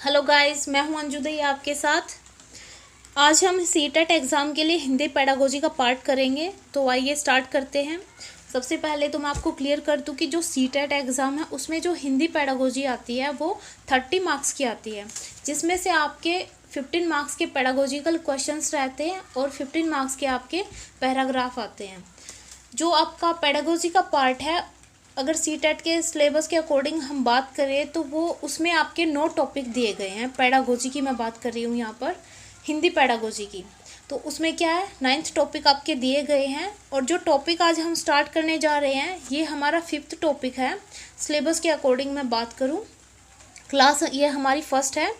Hello guys, मैं हूं अंजू दही आपके साथ। आज हम सीटेट एग्ज़ाम के लिए हिंदी पेडागोजी का पार्ट करेंगे। तो आइए स्टार्ट करते हैं। सबसे पहले तो मैं आपको क्लियर कर दूं कि जो सीटेट एग्ज़ाम है उसमें जो हिंदी पेडागोजी आती है वो 30 मार्क्स की आती है, जिसमें से आपके 15 मार्क्स के पेडागोजिकल क्वेश्चंस रहते हैं और 15 मार्क्स के आपके पैराग्राफ आते हैं। जो आपका पेडागोजी का पार्ट है, अगर सीटेट के सिलेबस के अकॉर्डिंग हम बात करें तो वो उसमें आपके 9 टॉपिक दिए गए हैं। पेडागोजी की मैं बात कर रही हूँ यहाँ पर, हिंदी पेडागोजी की। तो उसमें क्या है, 9th टॉपिक आपके दिए गए हैं। और जो टॉपिक आज हम स्टार्ट करने जा रहे हैं ये हमारा 5th टॉपिक है। सिलेबस के अकॉर्डिंग मैं बात करूँ, क्लास ये हमारी फर्स्ट है।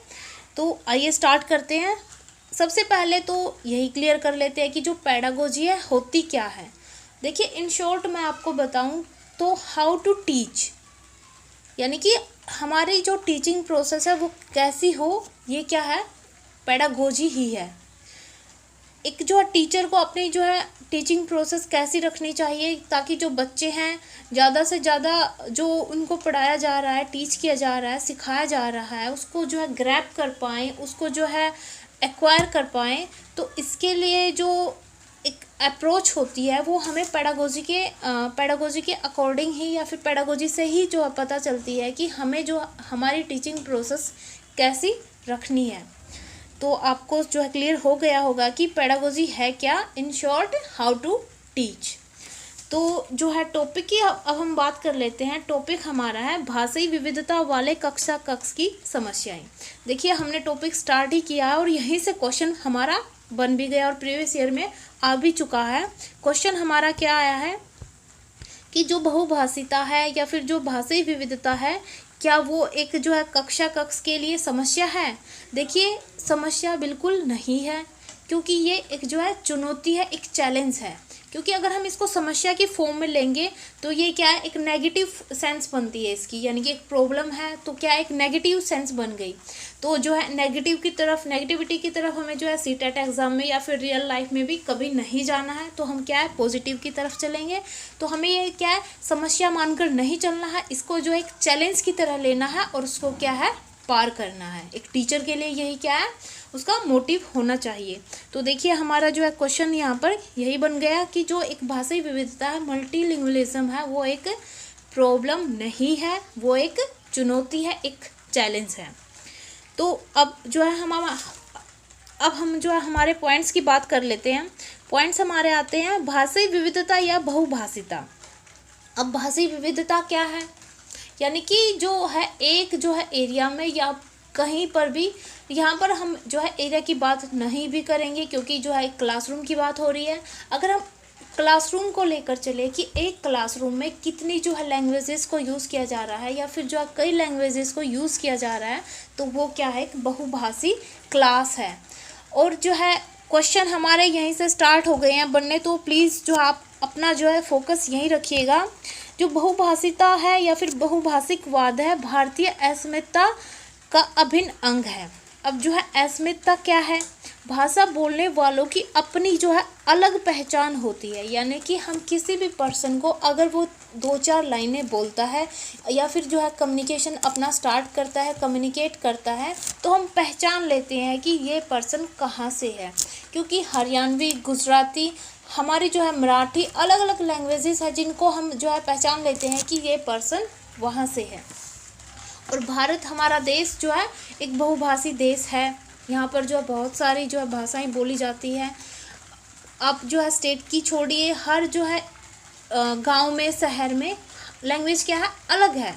तो आइए स्टार्ट करते हैं। सबसे पहले तो यही क्लियर कर लेते हैं कि जो पेडागोजी है होती क्या है। देखिए, इन शॉर्ट मैं आपको बताऊं तो हाउ टू टीच, यानी कि हमारी जो टीचिंग प्रोसेस है वो कैसी हो, ये क्या है, पेडागोजी ही है। एक जो है टीचर को अपनी जो है टीचिंग प्रोसेस कैसी रखनी चाहिए ताकि जो बच्चे हैं ज़्यादा से ज़्यादा जो उनको पढ़ाया जा रहा है, टीच किया जा रहा है, सिखाया जा रहा है, उसको जो है ग्रैब कर पाएँ, उसको जो है एक्वायर कर पाएँ। तो इसके लिए जो एक अप्रोच होती है वो हमें पेडागोजी के अकॉर्डिंग ही या फिर पेडागोजी से ही जो है पता चलती है कि हमें जो हमारी टीचिंग प्रोसेस कैसी रखनी है। तो आपको जो है क्लियर हो गया होगा कि पेडागोजी है क्या, in short how to teach. तो जो है टॉपिक की अब हम बात कर लेते हैं। टॉपिक हमारा है भाषाई विविधता वाले कक्षा कक्ष की समस्याएं। देखिए, हमने टॉपिक स्टार्ट ही किया है और यहीं से क्वेश्चन हमारा बन भी गया और प्रीवियस ईयर में आ भी चुका है। क्वेश्चन हमारा क्या आया है कि जो बहुभाषिता है या फिर जो भाषाई विविधता है, क्या वो एक जो है कक्षा कक्ष के लिए समस्या है। देखिए, समस्या बिल्कुल नहीं है, क्योंकि ये एक जो है चुनौती है, एक चैलेंज है। क्योंकि अगर हम इसको समस्या की फॉर्म में लेंगे तो ये क्या है, एक नेगेटिव सेंस बनती है इसकी, यानी कि एक प्रॉब्लम है तो क्या एक नेगेटिव सेंस बन गई। तो जो है नेगेटिविटी की तरफ हमें जो है सीटेट एग्जाम में या फिर रियल लाइफ में भी कभी नहीं जाना है। तो हम क्या है, पॉजिटिव की तरफ चलेंगे। तो हमें ये क्या है, समस्या मानकर नहीं चलना है, इसको जो एक चैलेंज की तरह लेना है और उसको क्या है, पार करना है। एक टीचर के लिए यही क्या है, उसका मोटिव होना चाहिए। तो देखिए, हमारा जो है क्वेश्चन यहाँ पर यही बन गया कि जो एक भाषाई विविधता है, मल्टीलिंगुअलिज्म है, वो एक प्रॉब्लम नहीं है, वो एक चुनौती है, एक चैलेंज है। तो अब जो है हम जो है हमारे पॉइंट्स की बात कर लेते हैं। पॉइंट्स हमारे आते हैं भाषाई विविधता या बहुभाषिता। अब भाषाई विविधता क्या है, यानी कि जो है एक जो है एरिया में या कहीं पर भी, यहाँ पर हम जो है एरिया की बात नहीं भी करेंगे क्योंकि जो है एक क्लासरूम की बात हो रही है। अगर हम क्लासरूम को लेकर चले कि एक क्लासरूम में कितनी जो है लैंग्वेजेस को यूज़ किया जा रहा है या फिर जो है कई लैंग्वेजेस को यूज़ किया जा रहा है, तो वो क्या है, एक बहुभाषी क्लास है। और जो है क्वेश्चन हमारे यहीं से स्टार्ट हो गए हैं बनने। तो प्लीज़ जो आप अपना जो है फोकस यहीं रखिएगा। जो बहुभाषिता है या फिर बहुभाषिकवाद है, भारतीय अस्मिता का अभिन्न अंग है। अब जो है अस्मिता क्या है, भाषा बोलने वालों की अपनी जो है अलग पहचान होती है। यानी कि हम किसी भी पर्सन को अगर वो 2-4 लाइनें बोलता है या फिर जो है कम्युनिकेशन अपना स्टार्ट करता है, कम्युनिकेट करता है, तो हम पहचान लेते हैं कि ये पर्सन कहाँ से है। क्योंकि हरियाणवी, गुजराती, हमारी जो है मराठी, अलग अलग लैंग्वेजेस है जिनको हम जो है पहचान लेते हैं कि ये पर्सन वहाँ से है। और भारत हमारा देश जो है एक बहुभाषी देश है। यहाँ पर जो है बहुत सारी जो है भाषाएं बोली जाती है। आप जो है स्टेट की छोड़िए, हर जो है गांव में, शहर में लैंग्वेज क्या है, अलग है।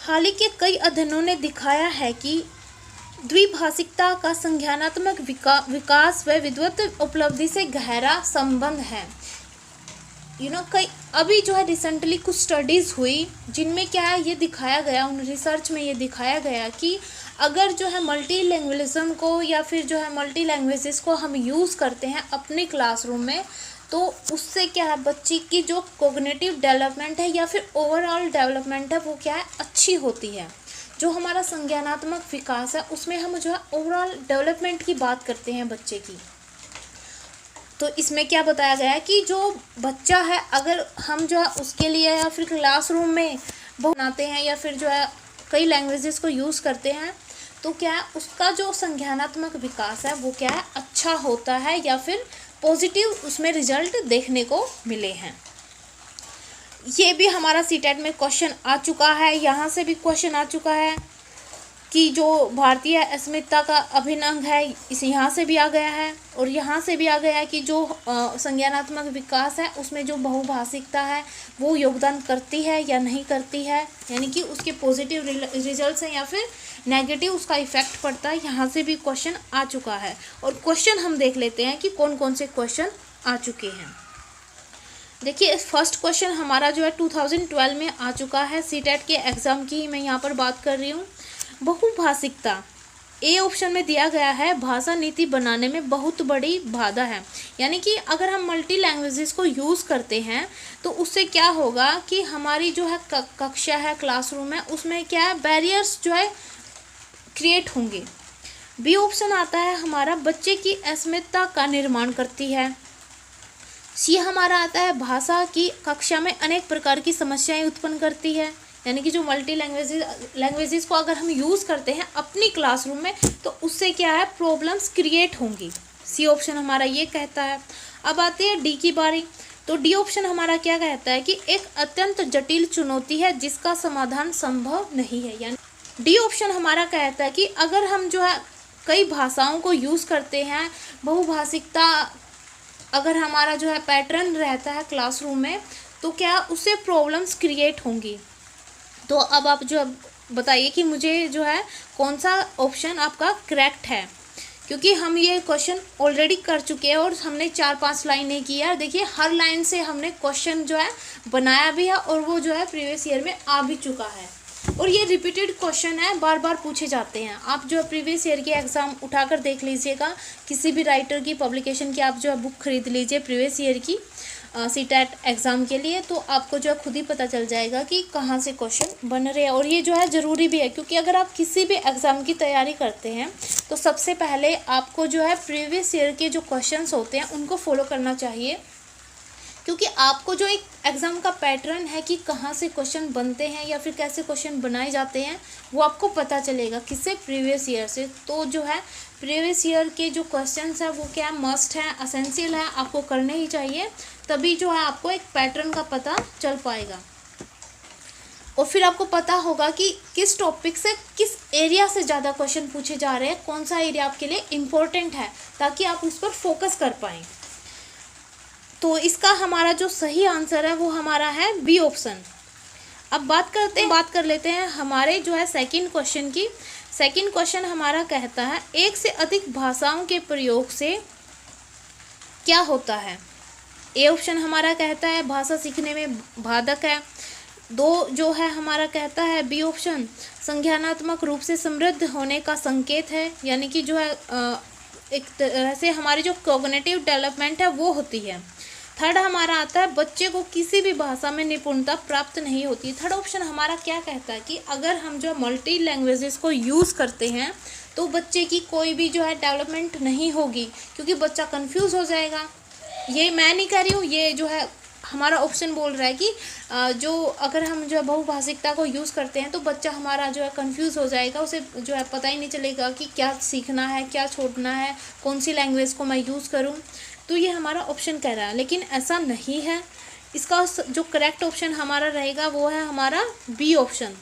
हाल ही के कई अध्ययनों ने दिखाया है कि द्विभाषिकता का संज्ञानात्मक विकास व विद्वत उपलब्धि से गहरा संबंध है। कई अभी जो है रिसेंटली कुछ स्टडीज़ हुई जिनमें क्या है, ये दिखाया गया, उन रिसर्च में ये दिखाया गया कि अगर जो है मल्टी लैंग्वेजिज्म को या फिर जो है मल्टी लैंग्वेजेस को हम यूज़ करते हैं अपने क्लासरूम में, तो उससे क्या है, बच्चे की जो कोग्निटिव डेवलपमेंट है या फिर ओवरऑल डेवलपमेंट है वो क्या है, अच्छी होती है। जो हमारा संज्ञानात्मक विकास है उसमें हम जो है ओवरऑल डेवलपमेंट की बात करते हैं बच्चे की। तो इसमें क्या बताया गया है कि जो बच्चा है, अगर हम जो है उसके लिए या फिर क्लासरूम में बनाते हैं या फिर जो है कई लैंग्वेजेस को यूज़ करते हैं तो क्या है उसका जो संज्ञानात्मक विकास है वो क्या है अच्छा होता है या फिर पॉजिटिव उसमें रिजल्ट देखने को मिले हैं। ये भी हमारा सीटेट में क्वेश्चन आ चुका है, यहाँ से भी क्वेश्चन आ चुका है कि जो भारतीय अस्मिता का अभिन्न अंग है इस यहाँ से भी आ गया है, और यहाँ से भी आ गया है कि जो संज्ञानात्मक विकास है उसमें जो बहुभाषिकता है वो योगदान करती है या नहीं करती है, यानी कि उसके पॉजिटिव रिजल्ट्स हैं या फिर नेगेटिव उसका इफेक्ट पड़ता है। यहाँ से भी क्वेश्चन आ चुका है, और क्वेश्चन हम देख लेते हैं कि कौन कौन से क्वेश्चन आ चुके हैं। देखिए फर्स्ट क्वेश्चन हमारा जो है 2012 में आ चुका है, सीटेट के एग्ज़ाम की मैं यहाँ पर बात कर रही हूँ। बहुभाषिकता ए ऑप्शन में दिया गया है, भाषा नीति बनाने में बहुत बड़ी बाधा है, यानी कि अगर हम मल्टी लैंग्वेजेस को यूज़ करते हैं तो उससे क्या होगा कि हमारी जो है कक्षा है, क्लासरूम है, उसमें क्या है बैरियर्स जो है क्रिएट होंगे। बी ऑप्शन आता है हमारा बच्चे की अस्मिता का निर्माण करती है। सी हमारा आता है भाषा की कक्षा में अनेक प्रकार की समस्याएं उत्पन्न करती है, यानी कि जो मल्टी लैंग्वेजेस को अगर हम यूज़ करते हैं अपनी क्लासरूम में तो उससे क्या है प्रॉब्लम्स क्रिएट होंगी। सी ऑप्शन हमारा ये कहता है। अब आती है डी की बारी, तो डी ऑप्शन हमारा क्या कहता है कि एक अत्यंत जटिल चुनौती है जिसका समाधान संभव नहीं है, यानी डी ऑप्शन हमारा कहता है कि अगर हम जो है कई भाषाओं को यूज़ करते हैं, बहुभाषिकता अगर हमारा जो है पैटर्न रहता है क्लासरूम में तो क्या उससे प्रॉब्लम्स क्रिएट होंगी। तो अब आप जो बताइए कि मुझे जो है कौन सा ऑप्शन आपका करेक्ट है, क्योंकि हम ये क्वेश्चन ऑलरेडी कर चुके हैं और हमने 4-5 लाइनें की है। देखिए हर लाइन से हमने क्वेश्चन जो है बनाया भी है और वो जो है प्रीवियस ईयर में आ भी चुका है, और ये रिपीटेड क्वेश्चन है, बार बार पूछे जाते हैं। आप जो है प्रीवियस ईयर के एग्ज़ाम उठाकर देख लीजिएगा, किसी भी राइटर की पब्लिकेशन की आप जो है बुक खरीद लीजिए प्रीवियस ईयर की सीटेट एग्ज़ाम के लिए, तो आपको जो है खुद ही पता चल जाएगा कि कहाँ से क्वेश्चन बन रहे हैं। और ये जो है ज़रूरी भी है, क्योंकि अगर आप किसी भी एग्ज़ाम की तैयारी करते हैं तो सबसे पहले आपको जो है प्रीवियस ईयर के जो क्वेश्चंस होते हैं उनको फॉलो करना चाहिए, क्योंकि आपको जो एक एग्ज़ाम का पैटर्न है कि कहाँ से क्वेश्चन बनते हैं या फिर कैसे क्वेश्चन बनाए जाते हैं वो आपको पता चलेगा किससे, प्रीवियस ईयर से। तो जो है प्रीवियस ईयर के जो क्वेश्चंस हैं वो क्या मस्ट हैं, असेंशियल है, आपको करने ही चाहिए, तभी जो है आपको एक पैटर्न का पता चल पाएगा। और फिर आपको पता होगा कि किस टॉपिक से किस एरिया से ज़्यादा क्वेश्चन पूछे जा रहे हैं, कौन सा एरिया आपके लिए इम्पोर्टेंट है, ताकि आप उस पर फोकस कर पाएँ। तो इसका हमारा जो सही आंसर है वो हमारा है बी ऑप्शन। अब बात कर लेते हैं हमारे जो है सेकंड क्वेश्चन की। सेकंड क्वेश्चन हमारा कहता है एक से अधिक भाषाओं के प्रयोग से क्या होता है। ए ऑप्शन हमारा कहता है भाषा सीखने में बाधक है। दो जो है हमारा कहता है बी ऑप्शन संज्ञानात्मक रूप से समृद्ध होने का संकेत है, यानी कि जो है एक तरह से हमारी जो कॉग्निटिव डेवलपमेंट है वो होती है। थर्ड हमारा आता है बच्चे को किसी भी भाषा में निपुणता प्राप्त नहीं होती। थर्ड ऑप्शन हमारा क्या कहता है कि अगर हम जो मल्टी लैंग्वेजेस को यूज़ करते हैं तो बच्चे की कोई भी जो है डेवलपमेंट नहीं होगी, क्योंकि बच्चा कंफ्यूज हो जाएगा। ये मैं नहीं कह रही हूँ, ये जो है हमारा ऑप्शन बोल रहा है कि जो अगर हम जो है बहुभाषिकता को यूज़ करते हैं तो बच्चा हमारा जो है कंफ्यूज हो जाएगा, उसे जो है पता ही नहीं चलेगा कि क्या सीखना है, क्या छोड़ना है, कौन सी लैंग्वेज को मैं यूज़ करूँ। तो ये हमारा ऑप्शन कह रहा है, लेकिन ऐसा नहीं है। इसका जो करेक्ट ऑप्शन हमारा रहेगा वो है हमारा बी ऑप्शन।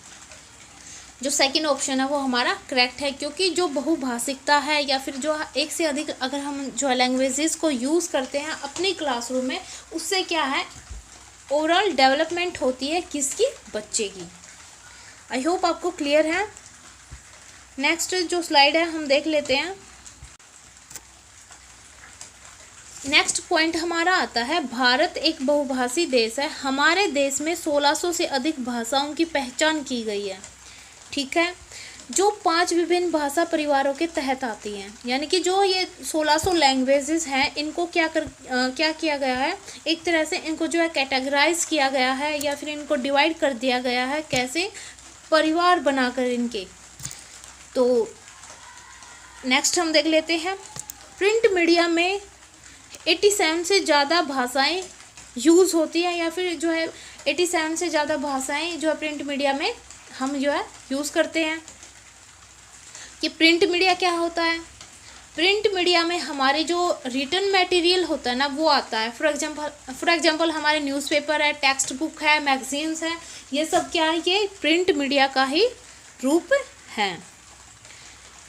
जो सेकंड ऑप्शन है वो हमारा करेक्ट है, क्योंकि जो बहुभाषिकता है या फिर जो एक से अधिक अगर हम जो है लैंग्वेजेस को यूज़ करते हैं अपनी क्लासरूम में, उससे क्या है ओवरऑल डेवलपमेंट होती है किसकी, बच्चे की। आई होप आपको क्लियर है। नेक्स्ट जो स्लाइड है हम देख लेते हैं। नेक्स्ट पॉइंट हमारा आता है भारत एक बहुभाषी देश है, हमारे देश में 1600 से अधिक भाषाओं की पहचान की गई है। ठीक है, जो 5 विभिन्न भाषा परिवारों के तहत आती हैं, यानी कि जो ये 1600 लैंग्वेजेस हैं इनको क्या किया गया है, एक तरह से इनको जो है कैटेगराइज किया गया है या फिर इनको डिवाइड कर दिया गया है, कैसे, परिवार बनाकर इनके। तो नेक्स्ट हम देख लेते हैं प्रिंट मीडिया में 87 से ज़्यादा भाषाएं यूज़ होती हैं, या फिर जो है 87 से ज़्यादा भाषाएं जो है प्रिंट मीडिया में हम जो है यूज़ करते हैं। कि प्रिंट मीडिया क्या होता है? प्रिंट मीडिया में हमारे जो रिटन मटेरियल होता है ना वो आता है। फॉर एग्जांपल हमारे न्यूज़पेपर है, टेक्स्ट बुक है, मैगजीन्स है, ये सब क्या है? ये प्रिंट मीडिया का ही रूप है।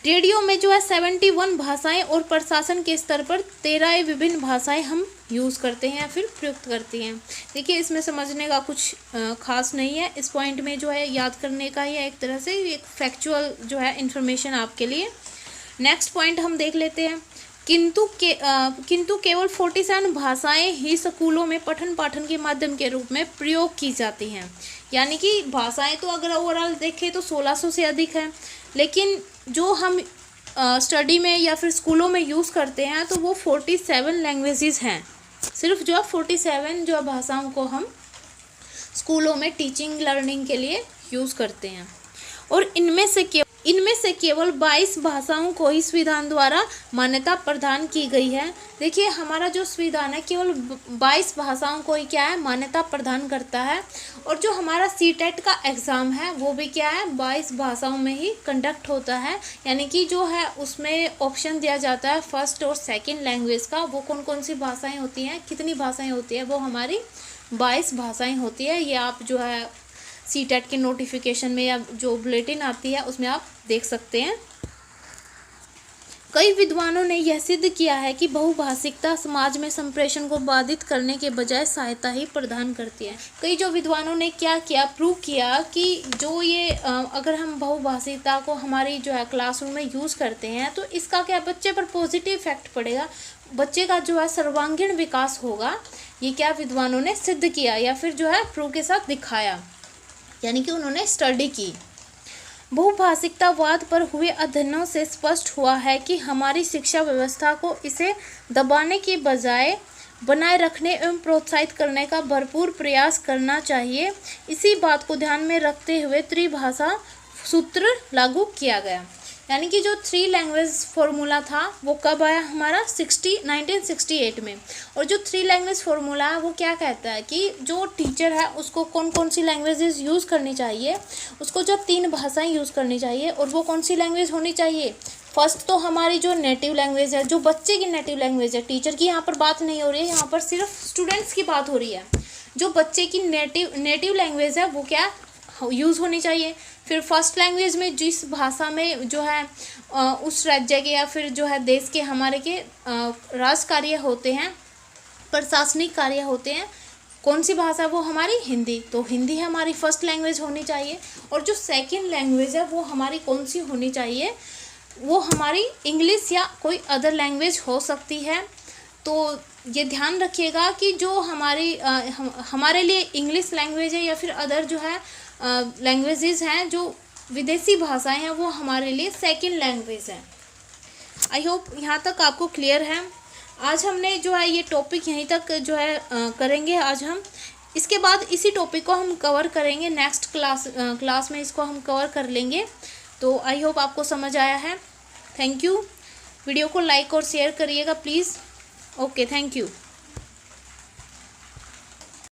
रेडियो में जो है 71 भाषाएं और प्रशासन के स्तर पर 13 विभिन्न भाषाएं हम यूज़ करते हैं या फिर प्रयुक्त करते हैं। देखिए इसमें समझने का कुछ खास नहीं है, इस पॉइंट में जो है याद करने का ही है, एक तरह से एक फैक्चुअल जो है इन्फॉर्मेशन आपके लिए। नेक्स्ट पॉइंट हम देख लेते हैं। किंतु केवल 47 भाषाएं ही स्कूलों में पठन पाठन के माध्यम के रूप में प्रयोग की जाती हैं। यानी कि भाषाएं तो अगर ओवरऑल देखें तो 1600 से अधिक है, लेकिन जो हम स्टडी में या फिर स्कूलों में यूज़ करते हैं तो वो 47 लैंग्वेजेस हैं। सिर्फ जो है 47 जो भाषाओं को हम स्कूलों में टीचिंग लर्निंग के लिए यूज़ करते हैं। और इनमें से केवल 22 भाषाओं को ही संविधान द्वारा मान्यता प्रदान की गई है। देखिए हमारा जो संविधान है केवल 22 भाषाओं को ही क्या है? मान्यता प्रदान करता है। और जो हमारा सीटेट का एग्ज़ाम है वो भी क्या है? 22 भाषाओं में ही कंडक्ट होता है। यानी कि जो है उसमें ऑप्शन दिया जाता है फर्स्ट और सेकंड लैंग्वेज का। वो कौन कौन सी भाषाएँ होती हैं, कितनी भाषाएँ होती हैं? वो हमारी 22 भाषाएँ होती है। ये आप जो है सीटेट के नोटिफिकेशन में या जो बुलेटिन आती है उसमें आप देख सकते हैं। कई विद्वानों ने यह सिद्ध किया है कि बहुभाषिकता समाज में संप्रेषण को बाधित करने के बजाय सहायता ही प्रदान करती है। कई जो विद्वानों ने क्या किया, प्रूव किया कि जो ये अगर हम बहुभाषिकता को हमारी जो है क्लासरूम में यूज़ करते हैं तो इसका क्या बच्चे पर पॉजिटिव इफेक्ट पड़ेगा, बच्चे का जो है सर्वांगीण विकास होगा। ये क्या विद्वानों ने सिद्ध किया या फिर जो है प्रूव के साथ दिखाया, यानी कि उन्होंने स्टडी की। बहुभाषिकतावाद पर हुए अध्ययनों से स्पष्ट हुआ है कि हमारी शिक्षा व्यवस्था को इसे दबाने के बजाय बनाए रखने एवं प्रोत्साहित करने का भरपूर प्रयास करना चाहिए। इसी बात को ध्यान में रखते हुए त्रिभाषा सूत्र लागू किया गया। यानी कि जो 3 लैंग्वेज फार्मूला था वो कब आया? हमारा 1968 में। और जो 3 लैंग्वेज फार्मूला है वो क्या कहता है कि जो टीचर है उसको कौन कौन सी लैंग्वेजेस यूज़ करनी चाहिए? उसको जो 3 भाषाएं यूज़ करनी चाहिए। और वो कौन सी लैंग्वेज होनी चाहिए? फर्स्ट तो हमारी जो नेटिव लैंग्वेज है, जो बच्चे की नेटिव लैंग्वेज है, टीचर की यहाँ पर बात नहीं हो रही है, यहाँ पर सिर्फ स्टूडेंट्स की बात हो रही है। जो बच्चे की नेटिव लैंग्वेज है वो क्या यूज़ होनी चाहिए। फिर फर्स्ट लैंग्वेज में जिस भाषा में जो है उस राज्य के या फिर जो है देश के हमारे के राज कार्य होते हैं, प्रशासनिक कार्य होते हैं, कौन सी भाषा? वो हमारी हिंदी। तो हिंदी हमारी फर्स्ट लैंग्वेज होनी चाहिए। और जो सेकंड लैंग्वेज है वो हमारी कौन सी होनी चाहिए? वो हमारी इंग्लिश या कोई अदर लैंग्वेज हो सकती है। तो ये ध्यान रखिएगा कि जो हमारे लिए इंग्लिश लैंग्वेज है या फिर अदर जो है लैंग्वेजेस हैं, जो विदेशी भाषाएं हैं, वो हमारे लिए सेकंड लैंग्वेज है। आई होप यहाँ तक आपको क्लियर है। आज हमने जो है ये टॉपिक यहीं तक जो है करेंगे आज हम। इसके बाद इसी टॉपिक को हम कवर करेंगे नेक्स्ट क्लास में, इसको हम कवर कर लेंगे। तो आई होप आपको समझ आया है। Thank you. वीडियो को लाइक और शेयर करिएगा प्लीज़। Okay, thank you.